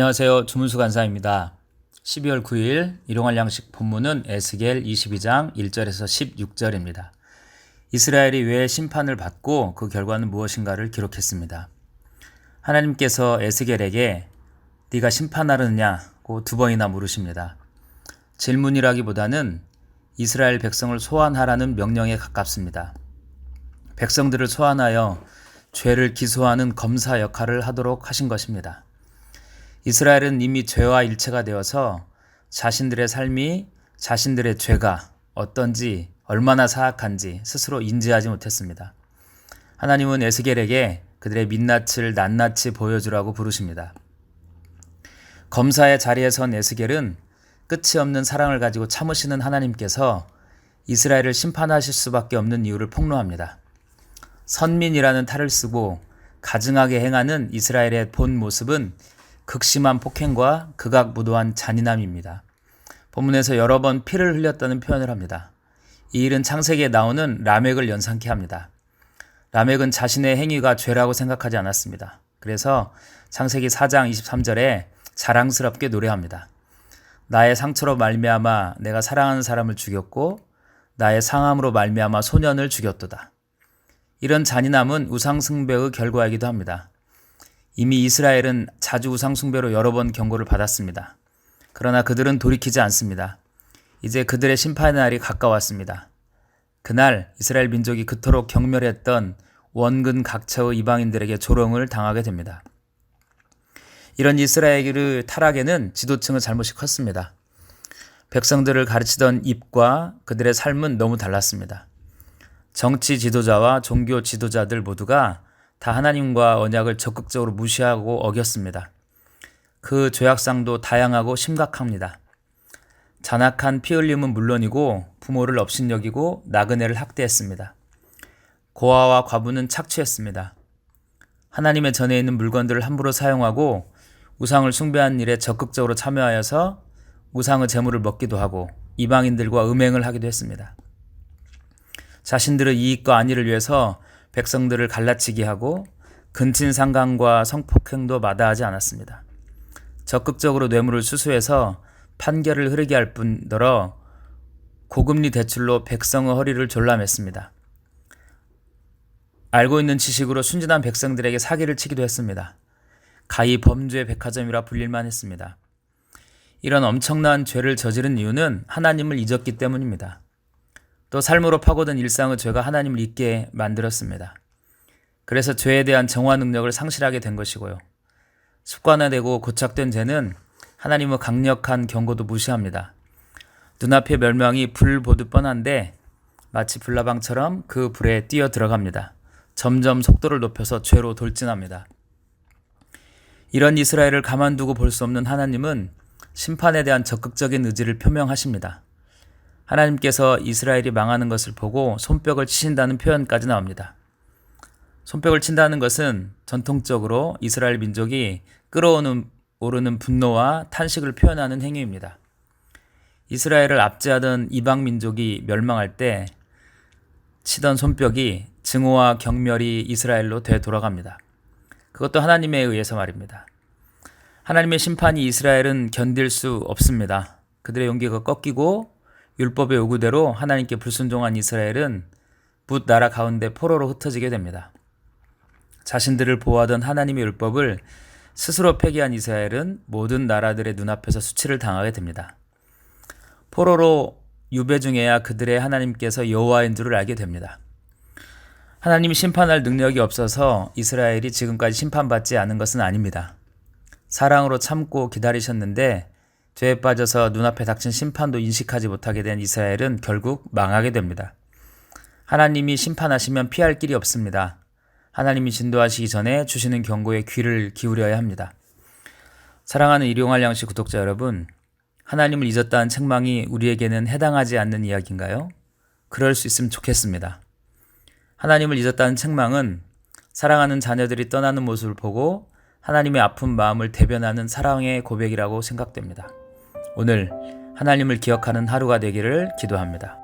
안녕하세요. 주문수 간사입니다. 12월 9일 일용할 양식 본문은 에스겔 22장 1절에서 16절입니다. 이스라엘이 왜 심판을 받고 그 결과는 무엇인가를 기록했습니다. 하나님께서 에스겔에게 네가 심판하느냐고 두 번이나 물으십니다. 질문이라기보다는 이스라엘 백성을 소환하라는 명령에 가깝습니다. 백성들을 소환하여 죄를 기소하는 검사 역할을 하도록 하신 것입니다. 이스라엘은 이미 죄와 일체가 되어서 자신들의 삶이 자신들의 죄가 어떤지 얼마나 사악한지 스스로 인지하지 못했습니다. 하나님은 에스겔에게 그들의 민낯을 낱낱이 보여주라고 부르십니다. 검사의 자리에 선 에스겔은 끝이 없는 사랑을 가지고 참으시는 하나님께서 이스라엘을 심판하실 수밖에 없는 이유를 폭로합니다. 선민이라는 탈을 쓰고 가증하게 행하는 이스라엘의 본 모습은 극심한 폭행과 극악무도한 잔인함입니다. 본문에서 여러 번 피를 흘렸다는 표현을 합니다. 이 일은 창세기에 나오는 라멕을 연상케 합니다. 라멕은 자신의 행위가 죄라고 생각하지 않았습니다. 그래서 창세기 4장 23절에 자랑스럽게 노래합니다. 나의 상처로 말미암아 내가 사랑하는 사람을 죽였고 나의 상함으로 말미암아 소년을 죽였도다. 이런 잔인함은 우상숭배의 결과이기도 합니다. 이미 이스라엘은 자주 우상숭배로 여러 번 경고를 받았습니다. 그러나 그들은 돌이키지 않습니다. 이제 그들의 심판의 날이 가까웠습니다. 그날 이스라엘 민족이 그토록 경멸했던 원근 각처의 이방인들에게 조롱을 당하게 됩니다. 이런 이스라엘의 타락에는 지도층의 잘못이 컸습니다. 백성들을 가르치던 입과 그들의 삶은 너무 달랐습니다. 정치 지도자와 종교 지도자들 모두가 다 하나님과 언약을 적극적으로 무시하고 어겼습니다. 그 죄악상도 다양하고 심각합니다. 잔악한 피 흘림은 물론이고 부모를 업신여기고 나그네를 학대했습니다. 고아와 과부는 착취했습니다. 하나님의 전에 있는 물건들을 함부로 사용하고 우상을 숭배하는 일에 적극적으로 참여하여서 우상의 재물을 먹기도 하고 이방인들과 음행을 하기도 했습니다. 자신들의 이익과 안위를 위해서 백성들을 갈라치게 하고 근친상간과 성폭행도 마다하지 않았습니다. 적극적으로 뇌물을 수수해서 판결을 흐르게 할 뿐더러 고금리 대출로 백성의 허리를 졸라맸습니다. 알고 있는 지식으로 순진한 백성들에게 사기를 치기도 했습니다. 가히 범죄의 백화점이라 불릴만 했습니다. 이런 엄청난 죄를 저지른 이유는 하나님을 잊었기 때문입니다. 또 삶으로 파고든 일상의 죄가 하나님을 잊게 만들었습니다. 그래서 죄에 대한 정화 능력을 상실하게 된 것이고요. 습관화되고 고착된 죄는 하나님의 강력한 경고도 무시합니다. 눈앞의 멸망이 불 보듯 뻔한데 마치 불나방처럼 그 불에 뛰어 들어갑니다. 점점 속도를 높여서 죄로 돌진합니다. 이런 이스라엘을 가만두고 볼 수 없는 하나님은 심판에 대한 적극적인 의지를 표명하십니다. 하나님께서 이스라엘이 망하는 것을 보고 손뼉을 치신다는 표현까지 나옵니다. 손뼉을 친다는 것은 전통적으로 이스라엘 민족이 끓어오르는 분노와 탄식을 표현하는 행위입니다. 이스라엘을 압제하던 이방 민족이 멸망할 때 치던 손뼉이 증오와 경멸이 이스라엘로 되돌아갑니다. 그것도 하나님에 의해서 말입니다. 하나님의 심판이 이스라엘은 견딜 수 없습니다. 그들의 용기가 꺾이고 율법의 요구대로 하나님께 불순종한 이스라엘은 붓 나라 가운데 포로로 흩어지게 됩니다. 자신들을 보호하던 하나님의 율법을 스스로 폐기한 이스라엘은 모든 나라들의 눈앞에서 수치를 당하게 됩니다. 포로로 유배 중에야 그들의 하나님께서 여호와인 줄을 알게 됩니다. 하나님이 심판할 능력이 없어서 이스라엘이 지금까지 심판받지 않은 것은 아닙니다. 사랑으로 참고 기다리셨는데 죄에 빠져서 눈앞에 닥친 심판도 인식하지 못하게 된 이스라엘은 결국 망하게 됩니다. 하나님이 심판하시면 피할 길이 없습니다. 하나님이 진도하시기 전에 주시는 경고에 귀를 기울여야 합니다. 사랑하는 일용할 양식 구독자 여러분, 하나님을 잊었다는 책망이 우리에게는 해당하지 않는 이야기인가요? 그럴 수 있으면 좋겠습니다. 하나님을 잊었다는 책망은 사랑하는 자녀들이 떠나는 모습을 보고 하나님의 아픈 마음을 대변하는 사랑의 고백이라고 생각됩니다. 오늘 하나님을 기억하는 하루가 되기를 기도합니다.